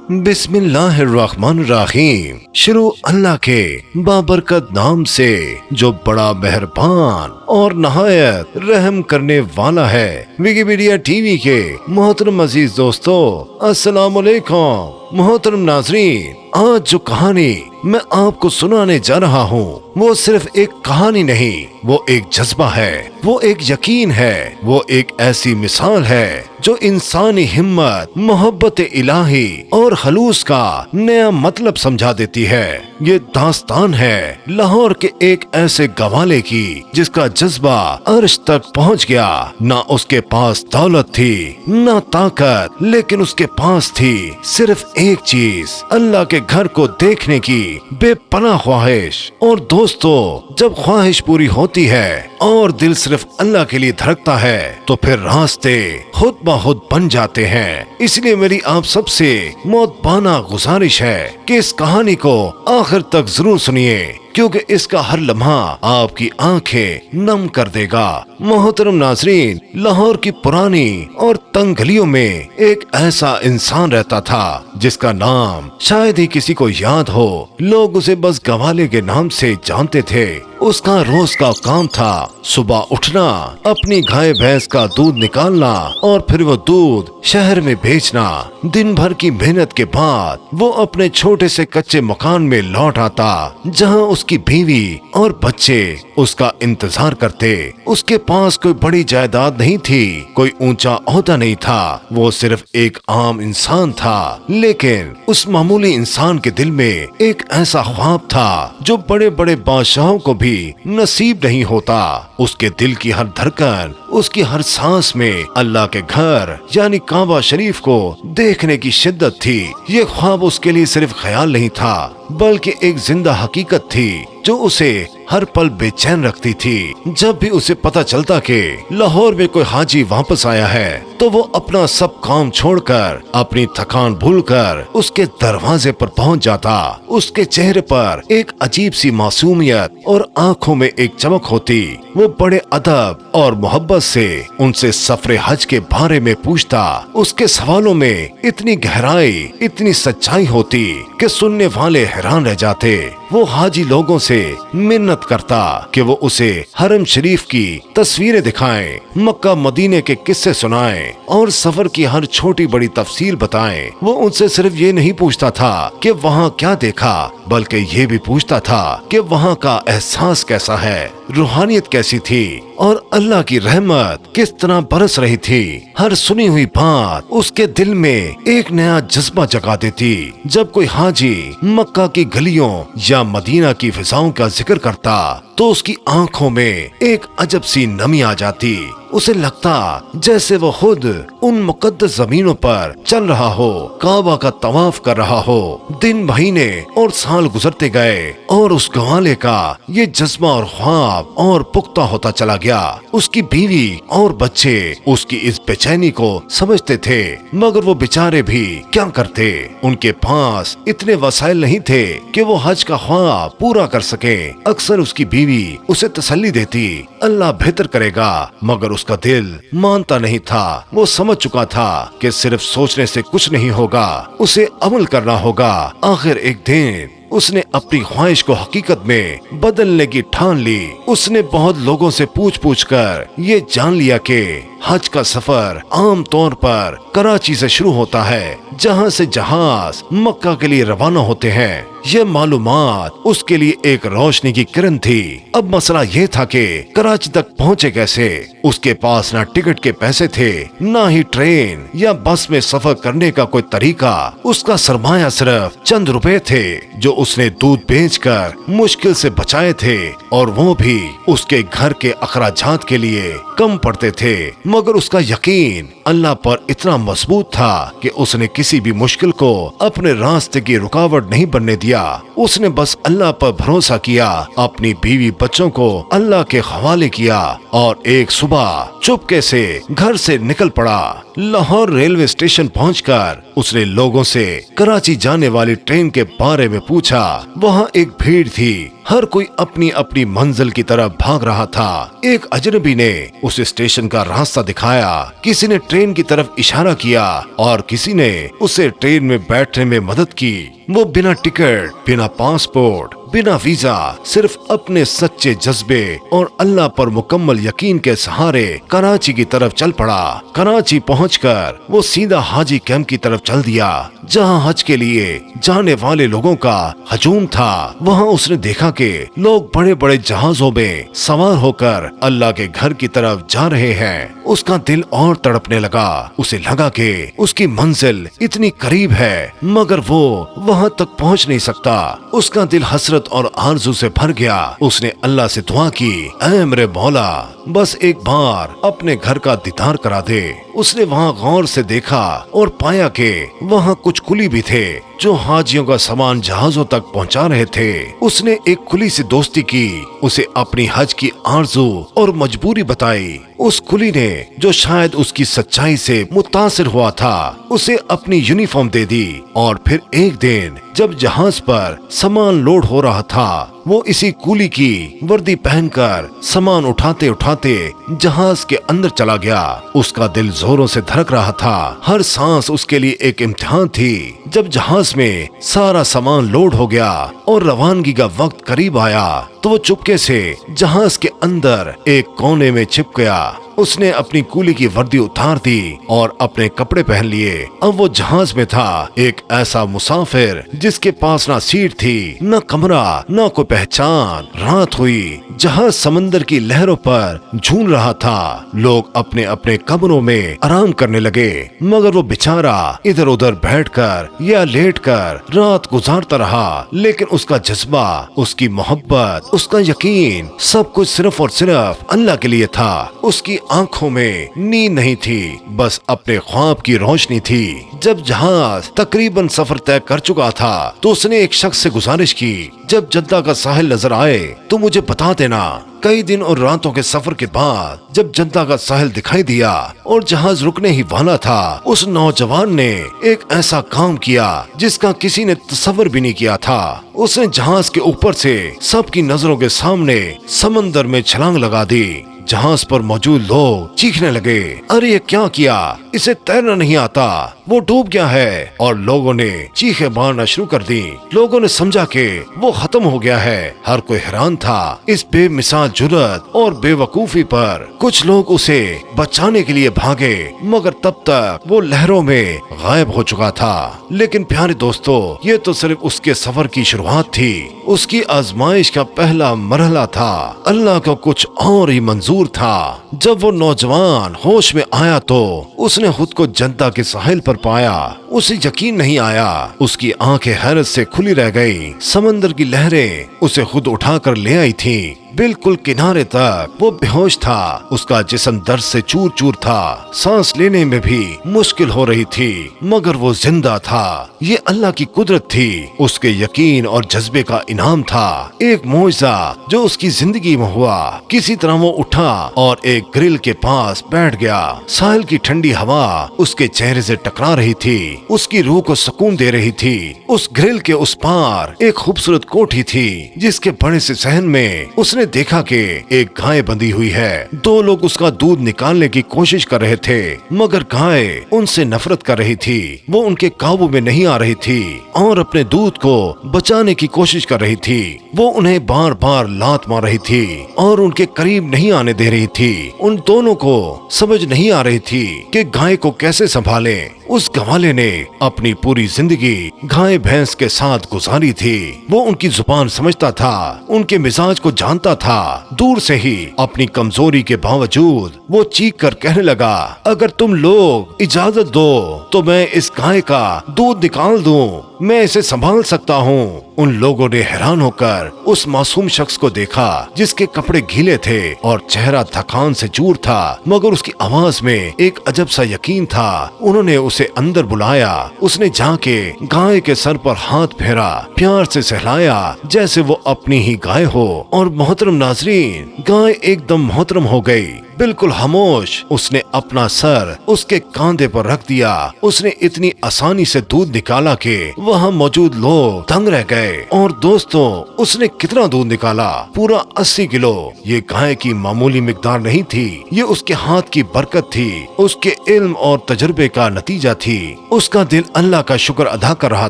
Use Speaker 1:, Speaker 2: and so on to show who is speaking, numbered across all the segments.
Speaker 1: बिस्मिल्लाह अर्रहमान अर्रहीम। शुरू अल्लाह के बाबरकत नाम से जो बड़ा मेहरबान और नहायत रहम करने वाला है। विकिपीडिया टीवी के मोहतरम अजीज दोस्तों, अस्सलाम वालेकुम। मोहतरम नाजरीन, आज जो कहानी मैं आपको सुनाने जा रहा हूँ वो सिर्फ एक कहानी नहीं, वो एक जज्बा है, वो एक यकीन है, वो एक ऐसी मिसाल है जो इंसानी हिम्मत, मोहब्बत इलाही और खलूस का नया मतलब समझा देती है। ये दास्तान है लाहौर के एक ऐसे गवाले की जिसका जज्बा अर्श तक पहुँच गया। ना उसके पास दौलत थी, ना ताकत, लेकिन उसके पास थी सिर्फ एक चीज, अल्लाह के घर को देखने की बेपनाह ख्वाहिश। और दोस्तों, जब ख्वाहिश पूरी होती है और दिल सिर्फ अल्लाह के लिए धड़कता है तो फिर रास्ते खुद ब खुद बन जाते हैं। इसलिए मेरी आप सबसे मौतबाना गुजारिश है कि इस कहानी को आखिर तक जरूर सुनिए, क्योंकि इसका हर लम्हा आपकी आंखें नम कर देगा। मोहतरम नाजरीन, लाहौर की पुरानी और तंग गलियों में एक ऐसा इंसान रहता था जिसका नाम शायद ही किसी को याद हो। लोग उसे बस गवाले के नाम से जानते थे। उसका रोज का काम था सुबह उठना, अपनी गाय भैंस का दूध निकालना और फिर वो दूध शहर में बेचना। दिन भर की मेहनत के बाद वो अपने छोटे से कच्चे मकान में लौट आता, जहां उसकी बीवी और बच्चे उसका इंतजार करते। उसके पास कोई बड़ी जायदाद नहीं थी, कोई ऊंचा ओहदा नहीं था, वो सिर्फ एक आम इंसान था। लेकिन उस मामूली इंसान के दिल में एक ऐसा ख्वाब था जो बड़े बड़े बादशाहों को भी नसीब नहीं होता। उसके दिल की हर धड़कन, उसकी हर सांस में अल्लाह के घर यानी काबा शरीफ को देखने की शिद्दत थी। ये ख्वाब उसके लिए सिर्फ ख्याल नहीं था, बल्कि एक जिंदा हकीकत थी जो उसे हर पल बेचैन रखती थी। जब भी उसे पता चलता कि लाहौर में कोई हाजी वापस आया है तो वो अपना सब काम छोड़कर, अपनी थकान भूलकर उसके दरवाजे पर पहुंच जाता। उसके चेहरे पर एक अजीब सी मासूमियत और आंखों में एक चमक होती। वो बड़े अदब और मोहब्बत से उनसे सफरे हज के बारे में पूछता। उसके सवालों में इतनी गहराई, इतनी सच्चाई होती कि सुनने वाले हैरान रह जाते। वो हाजी लोगों से मिन्नत करता कि वो उसे हरम शरीफ की तस्वीरें दिखाएं, मक्का मदीने के किस्से सुनाएं और सफर की हर छोटी बड़ी तफसील बताएं। वो उनसे सिर्फ ये नहीं पूछता था कि वहाँ क्या देखा, बल्कि ये भी पूछता था कि वहाँ का एहसास कैसा है, रूहानियत कैसी थी और अल्लाह की रहमत किस तरह बरस रही थी। हर सुनी हुई बात उसके दिल में एक नया जज्बा जगा देती। जब कोई हाजी मक्का की गलियों या मदीना की फिजाओं का जिक्र करता तो उसकी आंखों में एक अजब सी नमी आ जाती। उसे लगता जैसे वो खुद उन मुकद्दस जमीनों पर चल रहा हो, काबा का तवाफ कर रहा हो। दिन, महीने और साल गुजरते गए और उस गवाले का ये जज्बा और ख्वाब और पुख्ता होता चला गया। उसकी बीवी और बच्चे उसकी इस बेचैनी को समझते थे, मगर वो बेचारे भी क्या करते। उनके पास इतने वसाइल नहीं थे कि वो हज का ख्वाब पूरा कर सके। अक्सर उसकी बीवी उसे तसल्ली देती, अल्लाह बेहतर करेगा, मगर उसका दिल मानता नहीं था। वो समझ चुका था कि सिर्फ सोचने से कुछ नहीं होगा, उसे अमल करना होगा। आखिर एक दिन उसने अपनी ख्वाहिश को हकीकत में बदलने की ठान ली। उसने बहुत लोगों से पूछ पूछ कर ये जान लिया कि हज का सफर आम तौर पर कराची से शुरू होता है, जहां से जहाज मक्का के लिए रवाना होते हैं। ये मालूमात उसके लिए एक रोशनी की किरण थी। अब मसला ये था कि कराची तक पहुंचे कैसे। उसके पास ना टिकट के पैसे थे, ना ही ट्रेन या बस में सफर करने का कोई तरीका। उसका सरमाया सिर्फ चंद रुपए थे जो उसने दूध बेचकर मुश्किल से बचाए थे, और वो भी उसके घर के अखराजात के लिए कम पड़ते थे। मगर उसका यकीन अल्लाह पर इतना मजबूत था कि उसने किसी भी मुश्किल को अपने रास्ते की रुकावट नहीं बनने दिया। किया, उसने बस अल्लाह पर भरोसा किया, अपनी बीवी बच्चों को अल्लाह के हवाले किया और एक सुबह चुपके से घर से निकल पड़ा। लाहौर रेलवे स्टेशन पहुंचकर उसने लोगों से कराची जाने वाली ट्रेन के बारे में पूछा। वहाँ एक भीड़ थी, हर कोई अपनी अपनी मंजिल की तरफ भाग रहा था। एक अजनबी ने उस स्टेशन का रास्ता दिखाया, किसी ने ट्रेन की तरफ इशारा किया और किसी ने उसे ट्रेन में बैठने में मदद की। वो बिना टिकट, बिना पासपोर्ट, बिना वीजा, सिर्फ अपने सच्चे जज्बे और अल्लाह पर मुकम्मल यकीन के सहारे कराची की तरफ चल पड़ा। कराची पहुंचकर वो सीधा हाजी कैंप की तरफ चल दिया, जहां हज के लिए जाने वाले लोगों का हजूम था। वहां उसने देखा कि लोग बड़े बड़े जहाजों में सवार होकर अल्लाह के घर की तरफ जा रहे हैं। उसका दिल और तड़पने लगा। उसे लगा कि उसकी मंजिल इतनी करीब है, मगर वो वहां तक पहुंच नहीं सकता। उसका दिल हसरत और आरज़ू से भर गया। उसने अल्लाह से दुआ की, ऐ मेरे मौला, बस एक बार अपने घर का दीदार करा दे। उसने वहाँ गौर से देखा और पाया कि वहाँ कुछ कुली भी थे जो हाजियों का सामान जहाजों तक पहुँचा रहे थे। उसने एक कुली से दोस्ती की, उसे अपनी हज की आरज़ू और मजबूरी बताई। उस कुली ने, जो शायद उसकी सच्चाई से मुतासिर हुआ था, उसे अपनी यूनिफॉर्म दे दी। और फिर एक दिन जब जहाज पर सामान लोड हो रहा था, वो इसी कुली की वर्दी पहनकर सामान उठाते उठाते जहाज के अंदर चला गया। उसका दिल जोरों से धड़क रहा था, हर सांस उसके लिए एक इम्तिहान थी। जब जहाज में सारा सामान लोड हो गया और रवानगी का वक्त करीब आया, तो वो चुपके से जहाज के अंदर एक कोने में छिप गया। उसने अपनी कुली की वर्दी उतार दी और अपने कपड़े पहन लिए। अब वो जहाज में था, एक ऐसा मुसाफिर जिसके पास ना सीट थी, न कमरा, न कोई पहचान। रात हुई, जहाज समंदर की लहरों पर झूल रहा था। लोग अपने अपने कमरों में आराम करने लगे, मगर वो बेचारा इधर उधर बैठकर या लेटकर रात गुजारता रहा। लेकिन उसका जज्बा, उसकी मोहब्बत, उसका यकीन, सब कुछ सिर्फ और सिर्फ अल्लाह के लिए था। उसकी आंखों में नींद नहीं थी, बस अपने ख्वाब की रोशनी थी। जब जहाज तकरीबन सफर तय कर चुका था, तो उसने एक शख्स से गुजारिश की, जब जद्दा का साहिल नजर आए तो मुझे बता देना। कई दिन और रातों के सफर के बाद जब जद्दा का साहिल दिखाई दिया और जहाज रुकने ही वाला था, उस नौजवान ने एक ऐसा काम किया जिसका किसी ने तसव्वुर भी नहीं किया था। उसने जहाज के ऊपर से सबकी नजरों के सामने समंदर में छलांग लगा दी। जहाज पर मौजूद लोग चीखने लगे, अरे ये क्या किया, इसे तैरना नहीं आता, वो डूब गया है। और लोगों ने चीखें मारना शुरू कर दी। लोगों ने समझा कि वो खत्म हो गया है। हर कोई हैरान था इस बेमिसाल जुर्रत और बेवकूफी पर। कुछ लोग उसे बचाने के लिए भागे, मगर तब तक वो लहरों में गायब हो चुका था। लेकिन प्यारे दोस्तों, ये तो सिर्फ उसके सफर की शुरुआत थी। उसकी आजमाइश का पहला मरहला था। अल्लाह को कुछ और ही मंजूर था। जब वो नौजवान होश में आया तो उसने खुद को जद्दा के साहिल पर पाया। उसे यकीन नहीं आया। उसकी आंखें हैरत से खुली रह गईं। समंदर की लहरें उसे खुद उठाकर ले आई थीं। बिल्कुल किनारे तक वो बेहोश था। उसका जिस्म दर्द से चूर चूर था। सांस लेने में भी मुश्किल हो रही थी, मगर वो जिंदा था। ये अल्लाह की कुदरत थी, उसके यकीन और जज्बे का इनाम था। एक मौजज़ा जो उसकी जिंदगी में हुआ। किसी तरह वो उठा और एक ग्रिल के पास बैठ गया। साहिल की ठंडी हवा उसके चेहरे से टकरा रही थी, उसकी रूह को सुकून दे रही थी। उस ग्रिल के उस पार एक खूबसूरत कोठी थी, जिसके बड़े से सहन में उसने देखा कि एक गाय बंधी हुई है। दो लोग उसका दूध निकालने की कोशिश कर रहे थे, मगर गाय उनसे नफरत कर रही थी। वो उनके काबू में नहीं आ रही थी और अपने दूध को बचाने की कोशिश कर रही थी। वो उन्हें बार बार लात मार रही थी और उनके करीब नहीं आने दे रही थी। उन दोनों को समझ नहीं आ रही थी कि गाय को कैसे संभालें। उस गवाले ने अपनी पूरी जिंदगी गाय भैंस के साथ गुजारी थी। वो उनकी जुबान समझता था, उनके मिजाज को जानता था। दूर से ही अपनी कमजोरी के बावजूद वो चीख कर कहने लगा, अगर तुम लोग इजाजत दो तो मैं इस गाय का दूध निकाल दूं। मैं इसे संभाल सकता हूँ। उन लोगों ने हैरान होकर उस मासूम शख्स को देखा जिसके कपड़े गीले थे और चेहरा थकान से चूर था, मगर उसकी आवाज में एक अजब सा यकीन था। उन्होंने उसे अंदर बुलाया। उसने जाके गाय के सर पर हाथ फेरा, प्यार से सहलाया जैसे वो अपनी ही गाय हो। और मोहतरम नाजरीन, गाय एकदम मोहतरम हो गई, बिल्कुल खामोश। उसने अपना सर उसके कांधे पर रख दिया। उसने इतनी आसानी से दूध निकाला कि वहाँ मौजूद लोग दंग रह गए। और दोस्तों, उसने कितना दूध निकाला? पूरा 80 किलो। ये गाय की मामूली मिकदार नहीं थी, ये उसके हाथ की बरकत थी, उसके इल्म और तजुर्बे का नतीजा थी। उसका दिल अल्लाह का शुक्र अदा कर रहा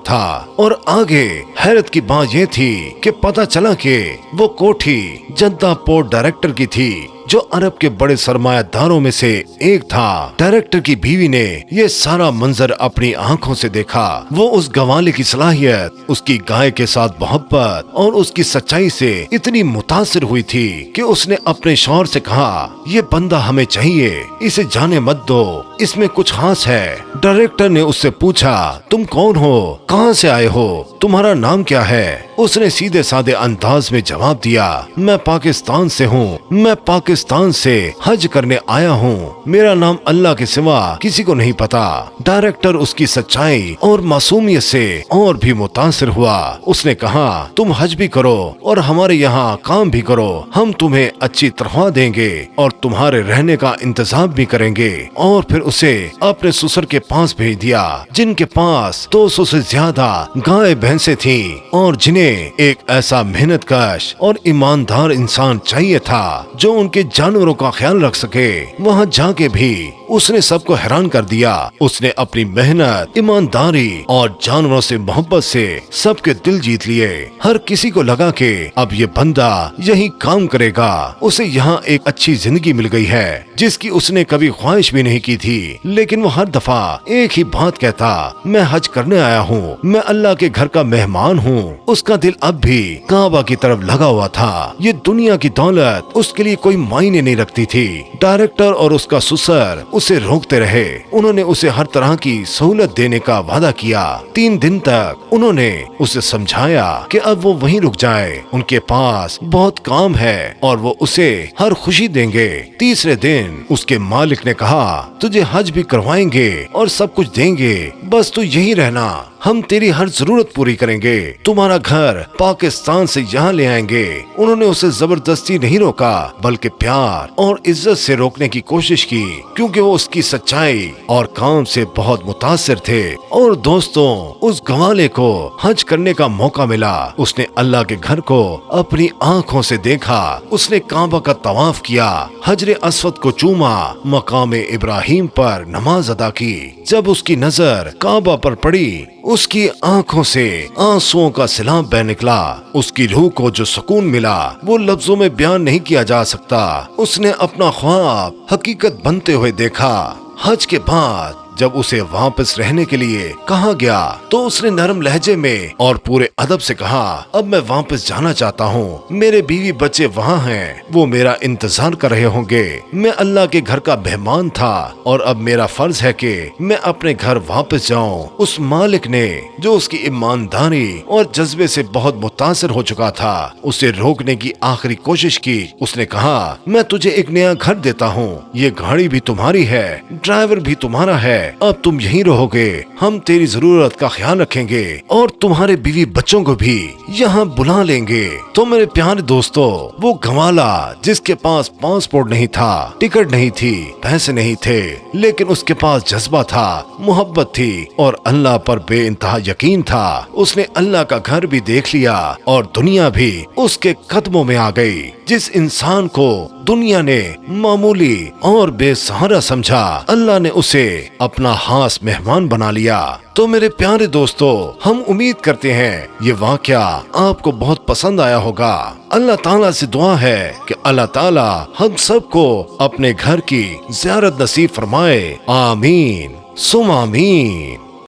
Speaker 1: था। और आगे हैरत की बात ये थी कि पता चला कि वो कोठी जद्दा पोर्ट डायरेक्टर की थी, जो अरब के बड़े सरमायादारों में से एक था। डायरेक्टर की बीवी ने ये सारा मंजर अपनी आंखों से देखा। वो उस गवाले की सलाहियत, उसकी गाय के साथ मोहब्बत और उसकी सच्चाई से इतनी मुतासिर हुई थी कि उसने अपने शौहर से कहा, ये बंदा हमें चाहिए, इसे जाने मत दो, इसमें कुछ खास है। डायरेक्टर ने उससे पूछा, तुम कौन हो, कहाँ से आए हो, तुम्हारा नाम क्या है? उसने सीधे साधे अंदाज में जवाब दिया, मैं पाकिस्तान से हूँ, मैं पाकिस्तान से हज करने आया हूँ, मेरा नाम अल्लाह के सिवा किसी को नहीं पता। डायरेक्टर उसकी सच्चाई और मासूमियत से और भी मुतासिर हुआ। उसने कहा, तुम हज भी करो और हमारे यहाँ काम भी करो, हम तुम्हें अच्छी तनख्वाह देंगे और तुम्हारे रहने का इंतजाम भी करेंगे। और फिर उसे अपने ससुर के पास भेज दिया, जिनके पास 200 से ज्यादा गाय भैंसे थी और जिन्हें एक ऐसा मेहनतकश और ईमानदार इंसान चाहिए था जो उनके जानवरों का ख्याल रख सके। वहाँ जाके भी उसने सबको हैरान कर दिया। उसने अपनी मेहनत, ईमानदारी और जानवरों से मोहब्बत से सबके दिल जीत लिए। हर किसी को लगा कि अब ये बंदा यही काम करेगा। उसे यहाँ एक अच्छी जिंदगी मिल गई है जिसकी उसने कभी ख्वाहिश भी नहीं की थी। लेकिन वो हर दफा एक ही बात कहता, मैं हज करने आया हूँ, मैं अल्लाह के घर का मेहमान हूँ। उसका दिल अब भी काबा की तरफ लगा हुआ था। ये दुनिया की दौलत उसके लिए कोई मायने नहीं रखती थी। डायरेक्टर और उसका ससुर उसे रोकते रहे। उन्होंने उसे हर तरह की सहूलत देने का वादा किया। 3 दिन तक उन्होंने उसे समझाया कि अब वो वहीं रुक जाए, उनके पास बहुत काम है और वो उसे हर खुशी देंगे। तीसरे दिन उसके मालिक ने कहा, तुझे हज भी करवाएंगे और सब कुछ देंगे, बस तू यही रहना, हम तेरी हर जरूरत पूरी करेंगे, तुम्हारा घर पाकिस्तान से यहाँ ले आएंगे। उन्होंने उसे जबरदस्ती नहीं रोका, बल्कि प्यार और इज्जत से रोकने की कोशिश की, क्योंकि वो उसकी सच्चाई और काम से बहुत मुतासिर थे। और दोस्तों, उस गवाले को हज करने का मौका मिला। उसने अल्लाह के घर को अपनी आँखों से देखा। उसने काबा का तवाफ किया, हजरे अस्वद को चूमा, मकाम इब्राहिम पर नमाज अदा की। जब उसकी नजर काबा पर पड़ी, उसकी आंखों से आंसुओं का सैलाब बह निकला। उसकी रूह को जो सुकून मिला वो लफ्जों में बयान नहीं किया जा सकता। उसने अपना ख्वाब हकीकत बनते हुए देखा। हज के बाद जब उसे वापस रहने के लिए कहा गया तो उसने नरम लहजे में और पूरे अदब से कहा, अब मैं वापस जाना चाहता हूँ, मेरे बीवी बच्चे वहाँ हैं, वो मेरा इंतजार कर रहे होंगे। मैं अल्लाह के घर का मेहमान था और अब मेरा फर्ज है कि मैं अपने घर वापस जाऊँ। उस मालिक ने, जो उसकी ईमानदारी और जज्बे से बहुत मुतासिर हो चुका था, उसे रोकने की आखिरी कोशिश की। उसने कहा, मैं तुझे एक नया घर देता हूँ, ये गाड़ी भी तुम्हारी है, ड्राइवर भी तुम्हारा है, अब तुम यहीं रहोगे, हम तेरी जरूरत का ख्याल रखेंगे और तुम्हारे बीवी बच्चों को भी यहाँ बुला लेंगे। तो मेरे प्यारे दोस्तों, वो गवाला जिसके पास पासपोर्ट नहीं था, टिकट नहीं थी, पैसे नहीं थे, लेकिन उसके पास जज्बा था, मोहब्बत थी और अल्लाह पर बेइंतहा यकीन था। उसने अल्लाह का घर भी देख लिया और दुनिया भी उसके कदमों में आ गई। जिस इंसान को दुनिया ने मामूली और बेसहारा समझा, अल्लाह ने उसे अपना खास मेहमान बना लिया। तो मेरे प्यारे दोस्तों, हम उम्मीद करते हैं ये वाकया आपको बहुत पसंद आया होगा। अल्लाह ताला से दुआ है कि अल्लाह ताला हम सबको अपने घर की ज़ियारत नसीब फरमाए। आमीन सुम आमीन।